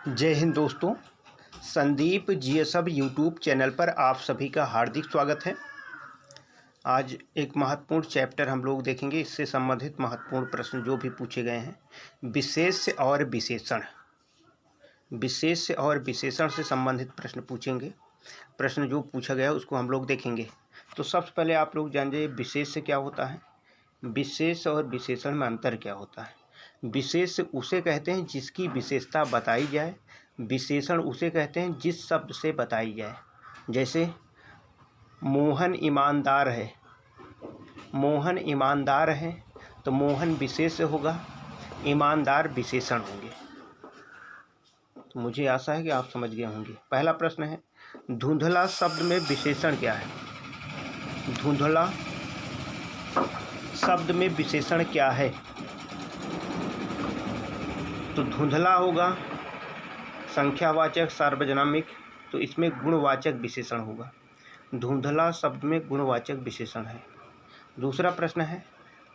जय हिंद दोस्तों। Sandeep जीएसएब YouTube channel पर आप सभी का हार्दिक स्वागत है। आज एक महत्वपूर्ण चैप्टर हम लोग देखेंगे। इससे संबंधित महत्वपूर्ण प्रश्न जो भी पूछे गए हैं, विशेष और विशेषण से संबंधित प्रश्न पूछेंगे। प्रश्न जो पूछा गया उसको हम लोग देखेंगे। तो सबसे पहले आप लोग जान जाइए विशेष क्या होता है, विशेष और विशेषण में अंतर क्या होता है। विशेष उसे कहते हैं जिसकी विशेषता बताई जाए, विशेषण उसे कहते हैं जिस शब्द से बताई जाए। जैसे मोहन ईमानदार है, मोहन ईमानदार है तो मोहन विशेष होगा, ईमानदार विशेषण होंगे। तो मुझे आशा है कि आप समझ गए होंगे। पहला प्रश्न है, धुंधला शब्द में विशेषण क्या है। धुंधला शब्द में विशेषण क्या है। तो धुंधला होगा संख्यावाचक सार्वजनिक, तो इसमें गुणवाचक विशेषण होगा। धुंधला शब्द में गुणवाचक विशेषण है। दूसरा प्रश्न है,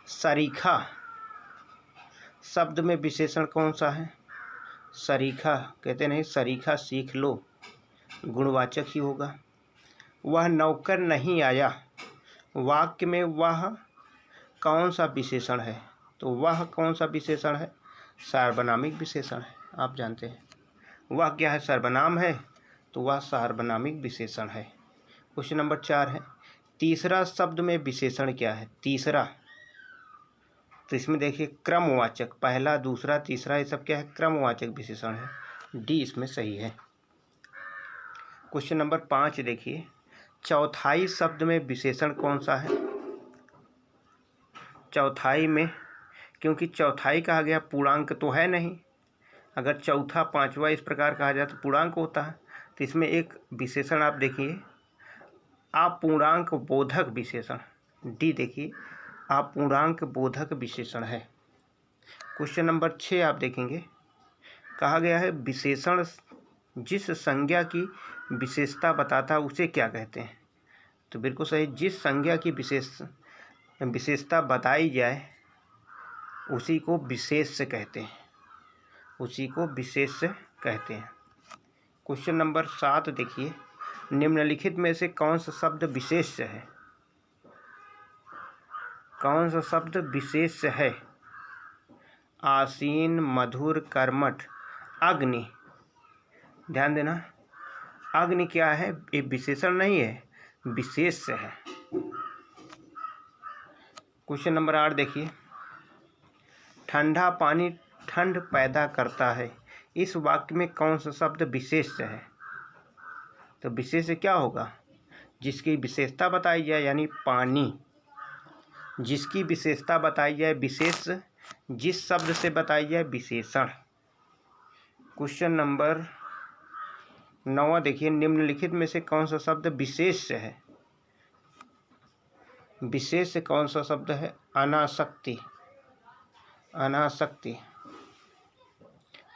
सरीखा शब्द में विशेषण कौन सा है। सरीखा कहते नहीं, सरीखा सीख लो, गुणवाचक ही होगा। वह नौकर नहीं आया, वाक्य में वह कौन सा विशेषण है। तो वह कौन सा विशेषण है, सार्वनामिक विशेषण है। आप जानते हैं वह क्या है, सर्वनाम है, तो वह सार्वनामिक विशेषण है। क्वेश्चन नंबर 4 है, तीसरा शब्द में विशेषण क्या है। तीसरा, तो इसमें देखिए क्रमवाचक, पहला दूसरा तीसरा ये सब क्या है, क्रमवाचक विशेषण है। डी इसमें सही है। क्वेश्चन नंबर 5 देखिए, चौथाई शब्द में विशेषण कौन सा है। चौथाई में, क्योंकि चौथाई कहा गया, पूर्णांक तो है नहीं। अगर चौथा पांचवा इस प्रकार कहा जाए तो पूर्णांक होता है। तो इसमें एक विशेषण आप देखिए, अपूर्णांक बोधक विशेषण। डी देखिए, अपूर्णांक बोधक विशेषण है। क्वेश्चन नंबर 6 आप देखेंगे, कहा गया है विशेषण जिस संज्ञा की विशेषता बताता उसे क्या कहते हैं। तो बिल्कुल सही, जिस संज्ञा की विशेषता बताई जाए उसी को विशेष कहते हैं, उसी को विशेष कहते हैं। क्वेश्चन नंबर 7 देखिए, निम्नलिखित में से कौन सा शब्द विशेष है। कौन सा शब्द विशेष है। आसीन, मधुर, कर्मठ, अग्नि। ध्यान देना, अग्नि क्या है, ये विशेषण नहीं है, विशेष है। क्वेश्चन नंबर 8 देखिए, ठंडा पानी ठंड पैदा करता है, इस वाक्य में कौन सा शब्द विशेष है। तो विशेष क्या होगा, जिसकी विशेषता बताई जाए, यानी पानी, जिसकी विशेषता बताई जाए विशेष, जिस शब्द से बताई जाए विशेषण। क्वेश्चन नंबर 9 देखिए, निम्नलिखित में से कौन सा शब्द विशेष है। विशेष कौन सा शब्द है, अनासक्ति, अनासक्ति।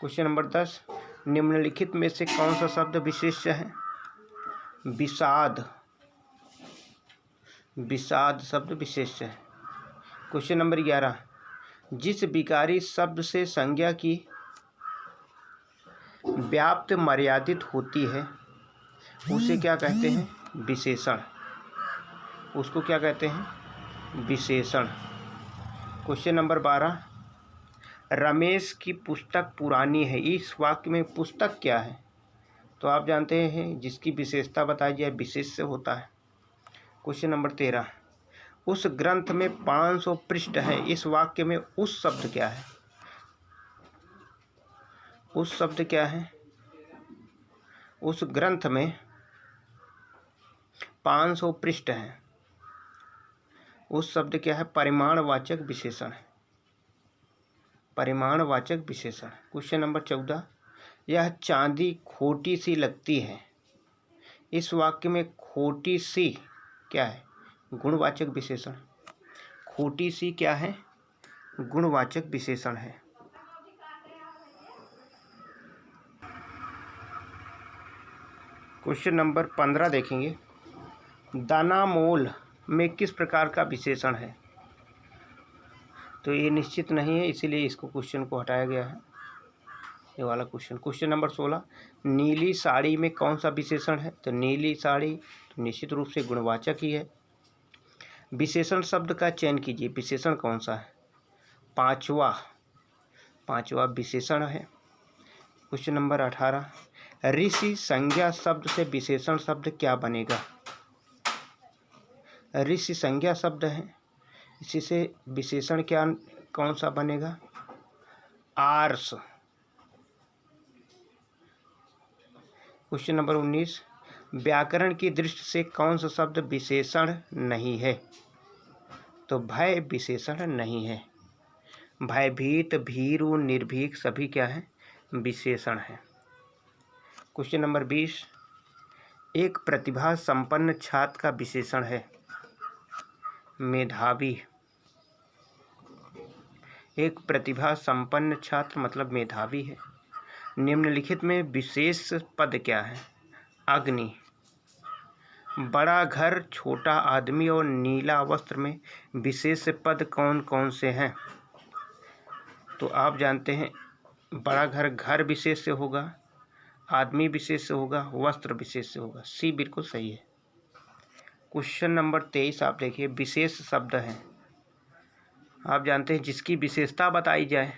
क्वेश्चन नंबर 10, निम्नलिखित में से कौन सा शब्द विशेष है। विषाद, विषाद शब्द विशेष है। क्वेश्चन नंबर 11, जिस विकारी शब्द से संज्ञा की व्याप्त मर्यादित होती है उसे क्या कहते हैं, विशेषण। उसको क्या कहते हैं, विशेषण। क्वेश्चन नंबर 12, रमेश की पुस्तक पुरानी है, इस वाक्य में पुस्तक क्या है। तो आप जानते हैं जिसकी विशेषता बताई जाए विशेष से होता है। क्वेश्चन नंबर 13, उस ग्रंथ में 500 पृष्ठ है, इस वाक्य में उस शब्द क्या है। उस शब्द क्या है, उस ग्रंथ में 500 पृष्ठ हैं, उस शब्द क्या है, परिमाणवाचक विशेषण है, परिमाणवाचक विशेषण। क्वेश्चन नंबर 14, यह चांदी खोटी सी लगती है, इस वाक्य में खोटी सी क्या है, गुणवाचक विशेषण। खोटी सी क्या है, गुणवाचक विशेषण है। क्वेश्चन नंबर 15 देखेंगे, दानामोल में किस प्रकार का विशेषण है। तो ये निश्चित नहीं है, इसीलिए इसको क्वेश्चन को हटाया गया है। ये वाला क्वेश्चन। क्वेश्चन नंबर 16, नीली साड़ी में कौन सा विशेषण है? तो नीली साड़ी तो निश्चित रूप से गुणवाचक ही है। विशेषण शब्द का चयन कीजिए, विशेषण कौन सा है? पांचवा विशेषण है। क्वेश्चन नंबर 18, ऋषि संज्ञा शब्द से विशेषण शब्द क्या बनेगा? ऋषि संज्ञा शब्द है, इसी से विशेषण क्या कौन सा बनेगा? आर्ष। क्वेश्चन नंबर 19, व्याकरण की दृष्टि से कौन सा शब्द विशेषण नहीं है? तो भय विशेषण नहीं है। भयभीत, भीरु, निर्भीक सभी क्या है? विशेषण है। क्वेश्चन नंबर 20, एक प्रतिभा संपन्न छात्र का विशेषण है मेधावी। एक प्रतिभा संपन्न छात्र मतलब मेधावी है। निम्नलिखित में विशेष पद क्या है? अग्नि। बड़ा घर, छोटा आदमी और नीला वस्त्र में विशेष पद कौन कौन से हैं? तो आप जानते हैं बड़ा घर घर विशेष से होगा, आदमी विशेष से होगा, वस्त्र विशेष से होगा। सी बिल्कुल सही है। क्वेश्चन नंबर 23 आप देखिए, विशेष शब्द है। आप जानते हैं जिसकी विशेषता बताई जाए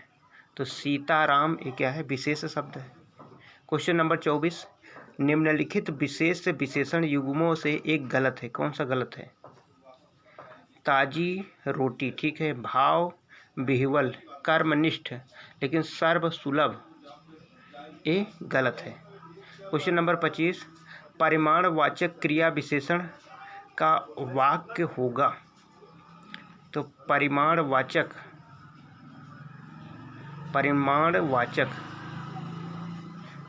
तो सीताराम ये क्या है? विशेष शब्द है। क्वेश्चन नंबर 24, निम्नलिखित विशेष विशेषण युग्मों से एक गलत है। कौन सा गलत है? ताजी रोटी, ठीक है। भाव विह्वल, कर्मनिष्ठ, लेकिन सर्व सुलभ ये गलत है। क्वेश्चन नंबर 25, परिमाणवाचक क्रिया विशेषण का वाक्य होगा। तो परिमाणवाचक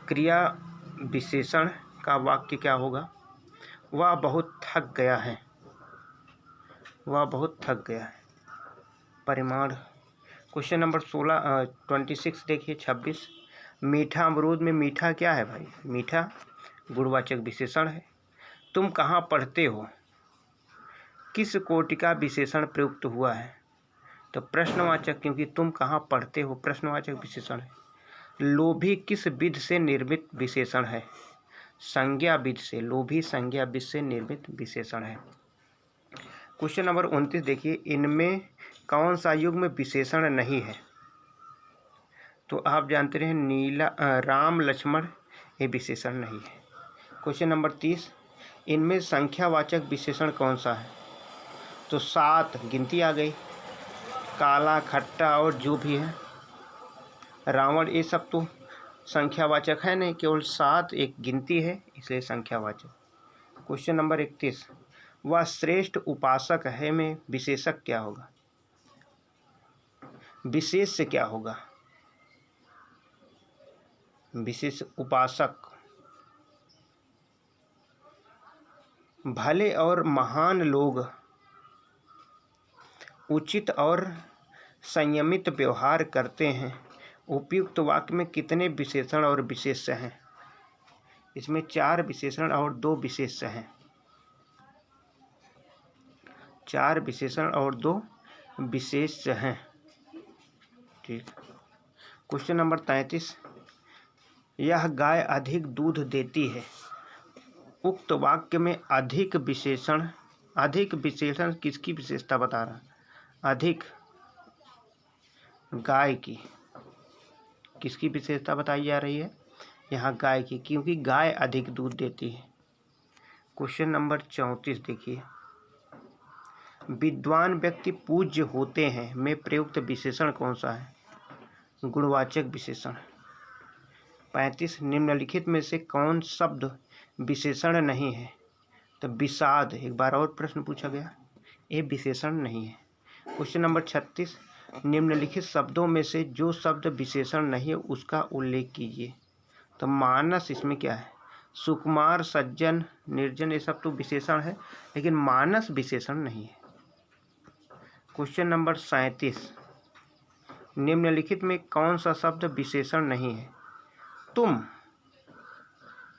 क्रिया विशेषण का वाक्य क्या होगा? वह बहुत थक गया है। वह बहुत थक गया है। परिमाण। क्वेश्चन नंबर 26 देखिए 26, मीठा अमरूद में मीठा क्या है भाई? मीठा गुणवाचक विशेषण है। तुम कहाँ पढ़ते हो? किस कोटि का विशेषण प्रयुक्त हुआ है? तो प्रश्नवाचक, क्योंकि तुम कहाँ पढ़ते हो प्रश्नवाचक विशेषण है। लोभी किस विध से निर्मित विशेषण है? संज्ञा विध से। लोभी संज्ञा विध से निर्मित विशेषण है। क्वेश्चन नंबर 29 देखिए, इनमें कौन सा युग्म विशेषण नहीं है? तो आप जानते रहे नीला राम लक्ष्मण ये विशेषण नहीं है। क्वेश्चन नंबर 30, इनमें संख्यावाचक विशेषण कौन सा है? तो 7 गिनती आ गई, काला, खट्टा और जो भी है, रावण, ये सब तो संख्यावाचक है नहीं, केवल 7 एक गिनती है इसलिए संख्यावाचक। क्वेश्चन नंबर 31, वह श्रेष्ठ उपासक है में विशेषक क्या होगा? विशेष से क्या होगा? विशेष उपासक। भले और महान लोग उचित और संयमित व्यवहार करते हैं। उपयुक्त वाक्य में कितने विशेषण और विशेष्य हैं? इसमें 4 विशेषण और 2 विशेष्य हैं। 4 विशेषण और 2 विशेष्य हैं। ठीक। क्वेश्चन नंबर 33, यह गाय अधिक दूध देती है। उक्त वाक्य में अधिक विशेषण किसकी विशेषता बता रहा? अधिक गाय की। किसकी विशेषता बताई जा रही है? यहाँ गाय की, क्योंकि गाय अधिक दूध देती है। क्वेश्चन नंबर 34 देखिए, विद्वान व्यक्ति पूज्य होते हैं में प्रयुक्त विशेषण कौन सा है? गुणवाचक विशेषण। 35, निम्नलिखित में से कौन शब्द विशेषण नहीं है? तो विषाद, एक बार और प्रश्न पूछा गया, ये विशेषण नहीं है। क्वेश्चन नंबर 36, निम्नलिखित शब्दों में से जो शब्द विशेषण नहीं है उसका उल्लेख कीजिए। तो मानस इसमें क्या है? सुकुमार, सज्जन, निर्जन ये सब तो विशेषण है, लेकिन मानस विशेषण नहीं है। क्वेश्चन नंबर 37, निम्नलिखित में कौन सा शब्द विशेषण नहीं है? तुम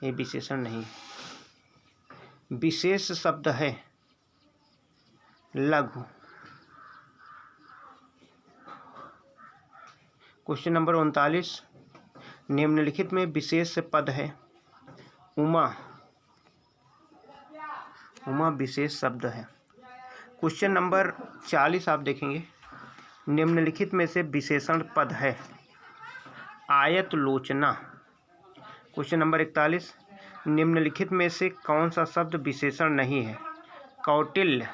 ये विशेषण नहीं है। विशेष शब्द है लघु। क्वेश्चन नंबर 39, निम्नलिखित में विशेष पद है। उमा, उमा विशेष शब्द है। क्वेश्चन नंबर 40 आप देखेंगे, निम्नलिखित में से विशेषण पद है। आयत लोचना। क्वेश्चन नंबर 41, निम्नलिखित में से कौन सा शब्द विशेषण नहीं है। कौटिल्य,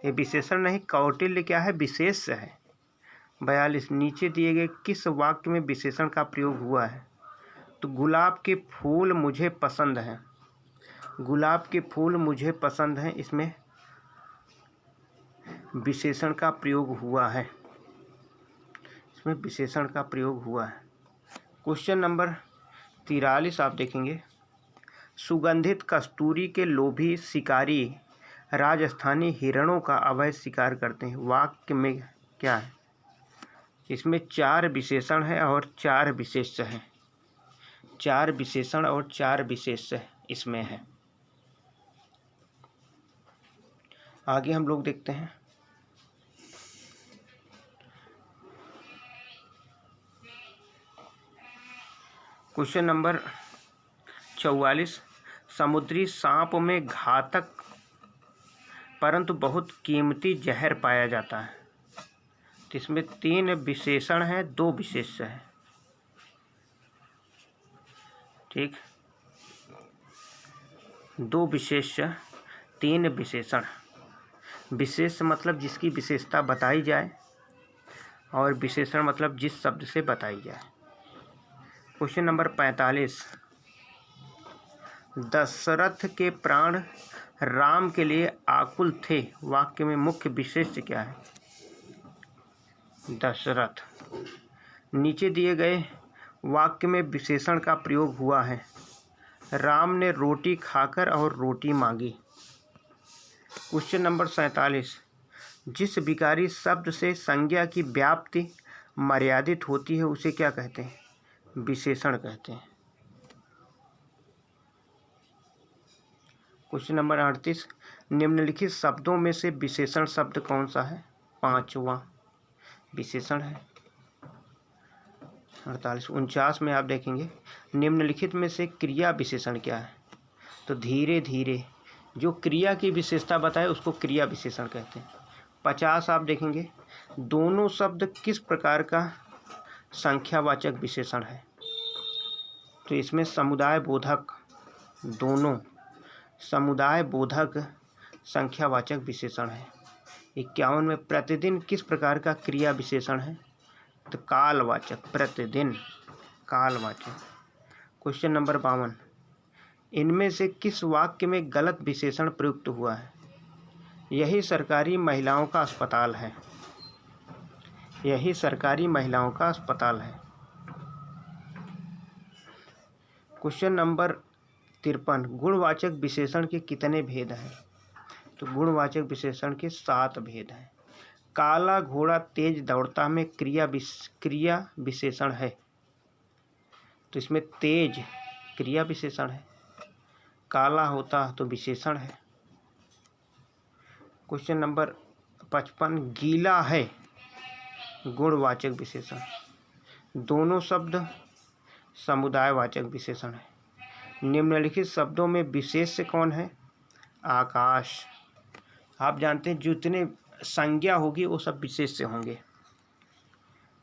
ये विशेषण नहीं, कौटिल्य क्या है, विशेष है। 42, नीचे दिए गए किस वाक्य में विशेषण का प्रयोग हुआ है। तो गुलाब के फूल मुझे पसंद हैं, गुलाब के फूल मुझे पसंद हैं, इसमें विशेषण का प्रयोग हुआ है, इसमें विशेषण का प्रयोग हुआ है। क्वेश्चन नंबर 43 आप देखेंगे, सुगंधित कस्तूरी के लोभी शिकारी राजस्थानी हिरणों का अवैध शिकार करते हैं। वाक्य में क्या है। इसमें 4 विशेषण है और 4 विशेष्य हैं, 4 विशेषण और 4 विशेष्य इसमें है। आगे हम लोग देखते हैं। क्वेश्चन नंबर 44, समुद्री सांप में घातक परंतु बहुत कीमती जहर पाया जाता है। तो इसमें 3 विशेषण हैं, 2 विशेष्य हैं। ठीक, 2 विशेष्य, 3 विशेषण। विशेष मतलब जिसकी विशेषता बताई जाए और विशेषण मतलब जिस शब्द से बताई जाए। क्वेश्चन नंबर 45, दशरथ के प्राण राम के लिए आकुल थे। वाक्य में मुख्य विशेष्य क्या है। दशरथ। नीचे दिए गए वाक्य में विशेषण का प्रयोग हुआ है। राम ने रोटी खाकर और रोटी मांगी। क्वेश्चन नंबर 47, जिस विकारी शब्द से संज्ञा की व्याप्ति मर्यादित होती है उसे क्या कहते हैं। विशेषण कहते हैं। क्वेश्चन नंबर 38, निम्नलिखित शब्दों में से विशेषण शब्द कौन सा है। 5वां विशेषण है। 48, 49 में आप देखेंगे, निम्नलिखित में से क्रिया विशेषण क्या है। तो धीरे धीरे, जो क्रिया की विशेषता बताए उसको क्रिया विशेषण कहते हैं। 50 आप देखेंगे, दोनों शब्द किस प्रकार का संख्यावाचक विशेषण है। तो इसमें समुदाय बोधक, दोनों समुदाय बोधक संख्यावाचक विशेषण है। 51 में प्रतिदिन किस प्रकार का क्रिया विशेषण है। तो कालवाचक, प्रतिदिन कालवाचक। क्वेश्चन नंबर 52, इनमें से किस वाक्य में गलत विशेषण प्रयुक्त हुआ है। यही सरकारी महिलाओं का अस्पताल है, यही सरकारी महिलाओं का अस्पताल है। क्वेश्चन नंबर 53, गुणवाचक विशेषण के कितने भेद हैं। तो गुणवाचक विशेषण के 7 भेद हैं। काला घोड़ा तेज दौड़ता में क्रिया विशेषण है। तो इसमें तेज क्रिया विशेषण है, काला होता तो विशेषण है। क्वेश्चन नंबर 55, गीला है गुणवाचक विशेषण। दोनों शब्द समुदायवाचक विशेषण है। निम्नलिखित शब्दों में विशेष्य कौन है। आकाश। आप जानते हैं जितने संज्ञा होगी वो सब विशेष्य होंगे।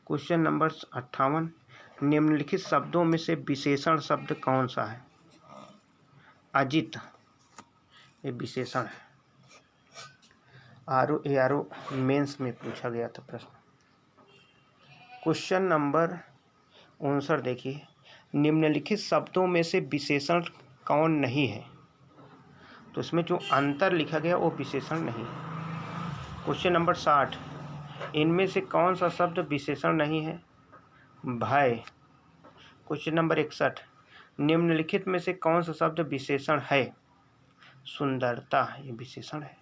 क्वेश्चन नंबर 58, निम्नलिखित शब्दों में से विशेषण शब्द कौन सा है। अजित, ये विशेषण है। आरओ मेंस में पूछा गया था प्रश्न। क्वेश्चन नंबर 59 देखिए, निम्नलिखित शब्दों में से विशेषण कौन नहीं है। तो इसमें जो अंतर लिखा गया वो विशेषण नहीं है। क्वेश्चन नंबर 60, इनमें से कौन सा शब्द विशेषण नहीं है। भय। क्वेश्चन नंबर 61, निम्नलिखित में से कौन सा शब्द विशेषण है। सुंदरता, ये विशेषण है।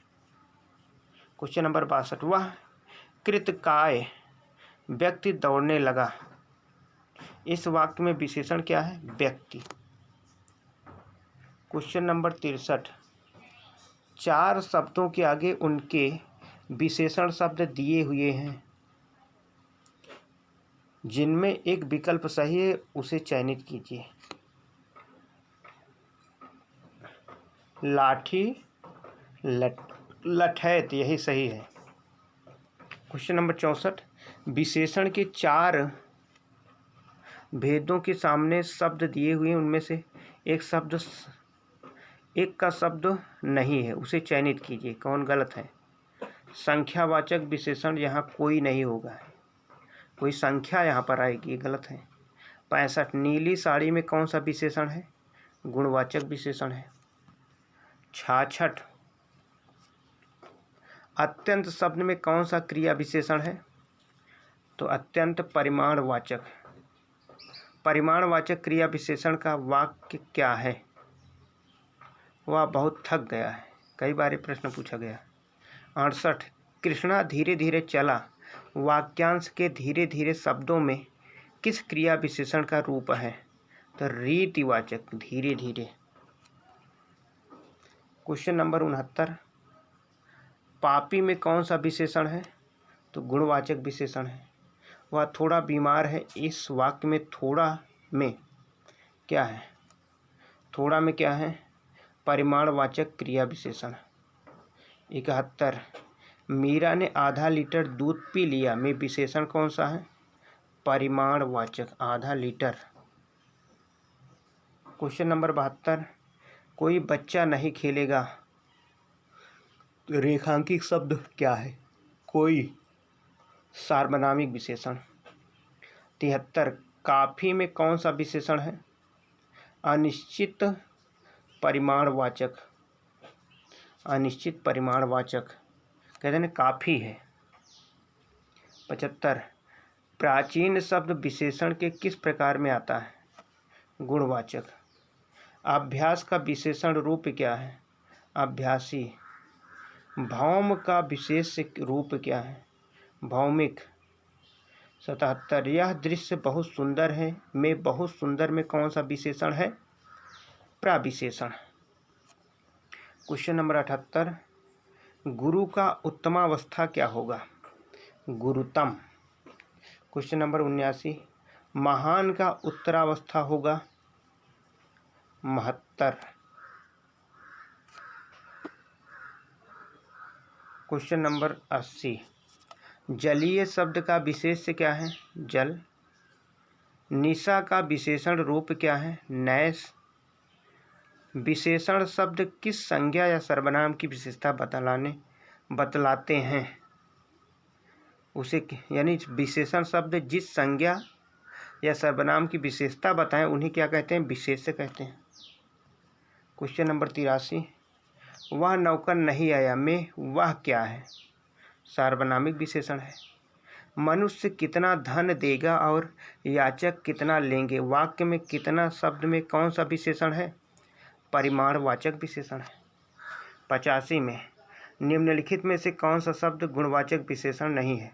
क्वेश्चन नंबर 62, वह कृतकाय व्यक्ति दौड़ने लगा। इस वाक्य में विशेषण क्या है। व्यक्ति। क्वेश्चन नंबर 63, 4 शब्दों के आगे उनके विशेषण शब्द दिए हुए हैं। जिनमें एक विकल्प सही है उसे चयनित कीजिए। लाठी, लठैत, यही सही है। क्वेश्चन नंबर 64, विशेषण के 4 भेदों के सामने शब्द दिए हुए हैं, उनमें से एक का शब्द नहीं है, उसे चयनित कीजिए। कौन गलत है? संख्यावाचक विशेषण यहाँ कोई नहीं होगा, कोई संख्या यहाँ पर आएगी, गलत है। 65, नीली साड़ी में कौन सा विशेषण है? गुणवाचक विशेषण है। 66, अत्यंत शब्द में कौन सा क्रिया विशेषण है? तो अत्यंत परिमाणवाचक। परिमाणवाचक क्रिया विशेषण का वाक्य क्या है? वह बहुत थक गया है, कई बार प्रश्न पूछा गया। 68, कृष्णा धीरे धीरे चला वाक्यांश के धीरे धीरे शब्दों में किस क्रिया विशेषण का रूप है? तो रीतिवाचक, धीरे धीरे। क्वेश्चन नंबर 69, पापी में कौन सा विशेषण है? तो गुणवाचक विशेषण है। वह थोड़ा बीमार है, इस वाक्य में थोड़ा में क्या है? थोड़ा में क्या है? परिमाणवाचक क्रिया विशेषण। 71, मीरा ने आधा लीटर दूध पी लिया में विशेषण कौन सा है? परिमाणवाचक, आधा लीटर। क्वेश्चन नंबर 72, कोई बच्चा नहीं खेलेगा, रेखांकित शब्द क्या है? कोई, सार्वनामिक विशेषण। 73, काफी में कौन सा विशेषण है? अनिश्चित परिमाणवाचक, अनिश्चित परिमाणवाचक, कहते हैं काफी है। 75, प्राचीन शब्द विशेषण के किस प्रकार में आता है? गुणवाचक। अभ्यास का विशेषण रूप क्या है? अभ्यासी। भौम का विशेष रूप क्या है? भौमिक। 77, यह दृश्य बहुत सुंदर है में बहुत सुंदर में कौन सा विशेषण है? प्रविशेषण। क्वेश्चन नंबर 78, गुरु का उत्तमावस्था क्या होगा? गुरुतम। क्वेश्चन नंबर 79, महान का उत्तरावस्था होगा? महत्तर। क्वेश्चन नंबर 80, जलीय शब्द का विशेष्य क्या है? जल। निशा का विशेषण रूप क्या है? नैश। विशेषण शब्द किस संज्ञा या सर्वनाम की विशेषता बतलाते हैं? उसे यानी विशेषण शब्द जिस संज्ञा या सर्वनाम की विशेषता बताएं उन्हें क्या कहते हैं? विशेष्य कहते हैं। क्वेश्चन नंबर 83, वह नौकर नहीं आया में वह क्या है? सार्वनामिक विशेषण है। मनुष्य कितना धन देगा और याचक कितना लेंगे, वाक्य में कितना शब्द में कौन सा विशेषण है? परिमाणवाचक विशेषण है। 85 में निम्नलिखित में से कौन सा शब्द गुणवाचक विशेषण नहीं है?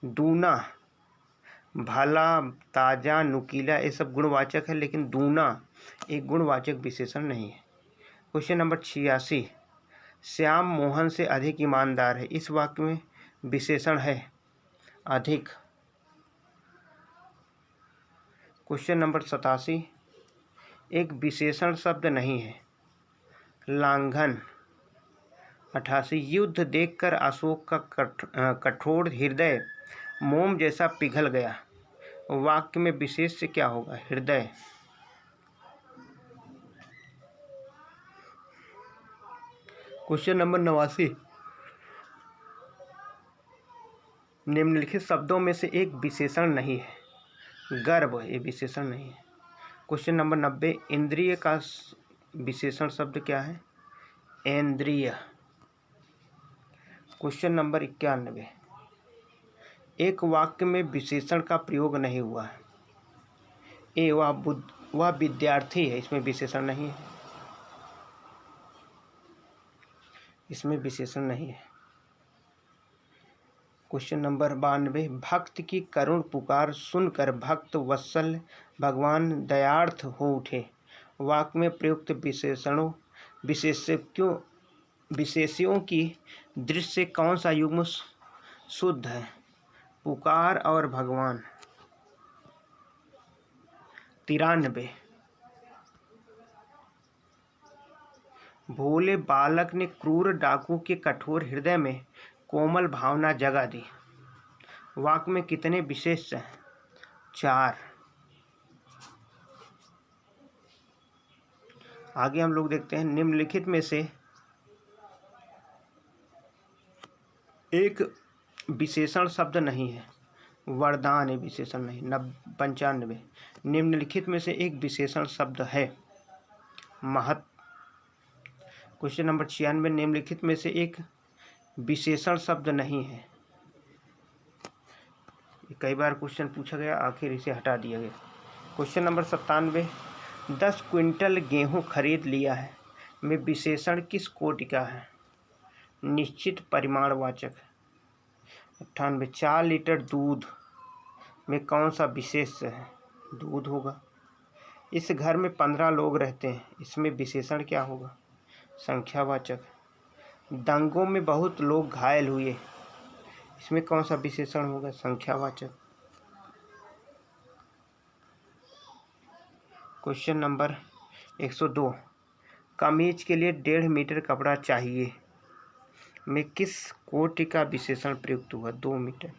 दूना, भला, ताजा, नुकीला, ये सब गुणवाचक है, लेकिन दूना एक गुणवाचक विशेषण नहीं है। क्वेश्चन नंबर 86, श्याम मोहन से अधिक ईमानदार है, इस वाक्य में विशेषण है? अधिक। क्वेश्चन नंबर 87, एक विशेषण शब्द नहीं है? लांघन। 88, युद्ध देखकर अशोक का कठोर हृदय मोम जैसा पिघल गया, वाक्य में विशेष्य क्या होगा? हृदय। क्वेश्चन नंबर 89, निम्नलिखित शब्दों में से एक विशेषण नहीं है? गर्व, ये विशेषण नहीं है। क्वेश्चन नंबर 90, इंद्रिय का विशेषण शब्द क्या है? इंद्रिय। क्वेश्चन नंबर 91, एक वाक्य में विशेषण का प्रयोग नहीं हुआ है। ए, वह विद्यार्थी है, इसमें विशेषण नहीं है, इसमें विशेषण नहीं है। क्वेश्चन नंबर 92, भक्त की करुण पुकार सुनकर भक्त वत्सल भगवान दयार्थ हो उठे, वाक्य में प्रयुक्त विशेष्यों की दृष्टि से कौन सा युग्म शुद्ध है? पुकार और भगवान। 93। भोले बालक ने क्रूर डाकू के कठोर हृदय में कोमल भावना जगा दी। वाक्य में कितने विशेष हैं? 4। आगे हम लोग देखते हैं, निम्नलिखित में से एक विशेषण शब्द नहीं है। वरदान है, विशेषण नहीं। 95। निम्नलिखित में से एक विशेषण शब्द है। महत। Question number 96। निम्नलिखित में से एक विशेषण शब्द नहीं है। कई बार क्वेश्चन पूछा गया, आखिर इसे हटा दिया गया। Question number 97। 10 क्विंटल गेहूं खरीद लिया है में विशेषण किस कोटि का है? निश्चित परिमाणवाचक। 98। 4 लीटर दूध में कौन सा विशेष है? दूध होगा। इस घर में 15 लोग रहते हैं, इसमें विशेषण क्या होगा? संख्यावाचक। दंगों में बहुत लोग घायल हुए, इसमें कौन सा विशेषण होगा? संख्यावाचक। Question number 102। कमीज के लिए 1.5 मीटर कपड़ा चाहिए में किस कोटि का विशेषण प्रयुक्त हुआ? 2 मीटर।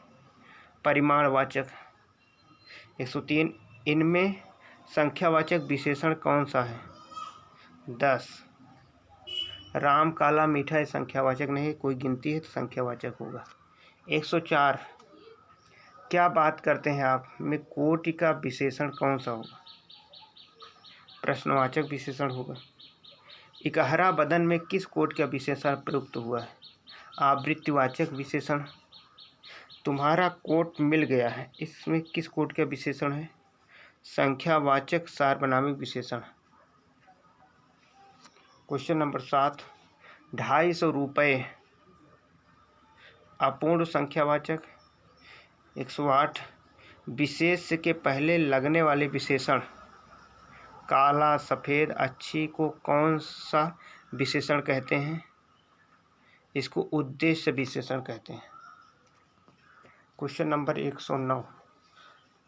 परिमाणवाचक। 103। इनमें संख्यावाचक विशेषण कौन सा है? 10। राम काला मीठा है, संख्यावाचक नहीं, कोई गिनती है तो संख्यावाचक होगा। 104। क्या बात करते हैं आप में कोटि का विशेषण कौन सा होगा? प्रश्नवाचक विशेषण होगा। इकहरा बदन में किस कोटि का विशेषण प्रयुक्त हुआ है? आवृत्तिवाचक विशेषण। तुम्हारा कोट मिल गया है, इसमें किस कोटि का विशेषण है? संख्यावाचक सार्वनामिक विशेषण। Question number 7। 250 रुपये अपूर्ण संख्यावाचक। 108। विशेष के पहले लगने वाले विशेषण काला, सफ़ेद, अच्छी को कौन सा विशेषण कहते हैं? इसको उद्देश्य विशेषण कहते हैं। Question number 109।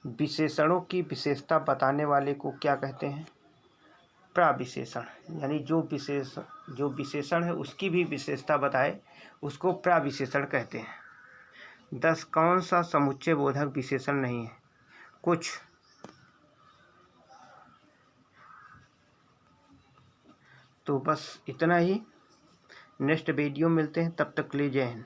विशेषणों की विशेषता बताने वाले को क्या कहते हैं? प्रविशेषण। यानी जो विशेषण है उसकी भी विशेषता बताए उसको प्रविशेषण कहते हैं। 10 कौन सा समुच्चय बोधक विशेषण नहीं है? कुछ। तो बस इतना ही। नेक्स्ट वीडियो मिलते हैं, तब तक के लिए जय हिंद।